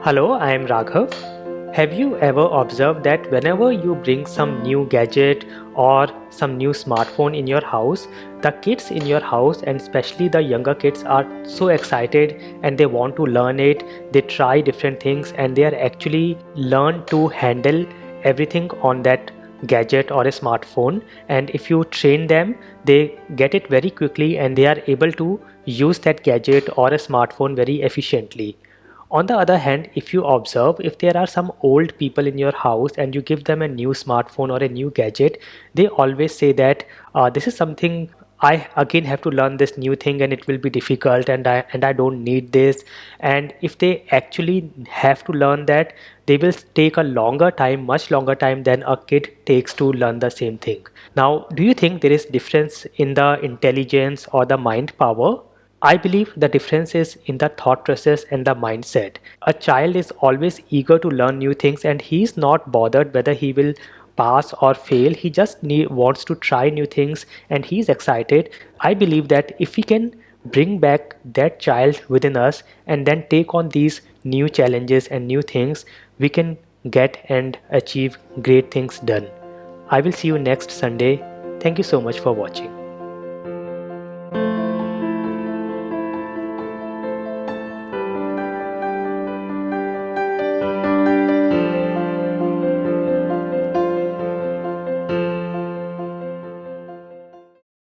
Hello, I am Raghav. Have you ever observed that whenever you bring some new gadget or some new smartphone in your house, the kids in your house and especially the younger kids are so excited and they want to learn it. They try different things and they are actually learn to handle everything on that gadget or a smartphone, and if you train them they get it very quickly and they are able to use that gadget or a smartphone very efficiently. On the other hand, if you observe, if there are some old people in your house and you give them a new smartphone or a new gadget, they always say that this is something I again have to learn this new thing and it will be difficult and I don't need this. And if they actually have to learn that, they will take a longer time, much longer time than a kid takes to learn the same thing. Now, do you think there is difference in the intelligence or the mind power? I believe the difference is in the thought process and the mindset. A child is always eager to learn new things and he's not bothered whether he will pass or fail. He just wants to try new things and he's excited. I believe that if we can bring back that child within us and then take on these new challenges and new things, we can get and achieve great things done. I will see you next Sunday. Thank you so much for watching.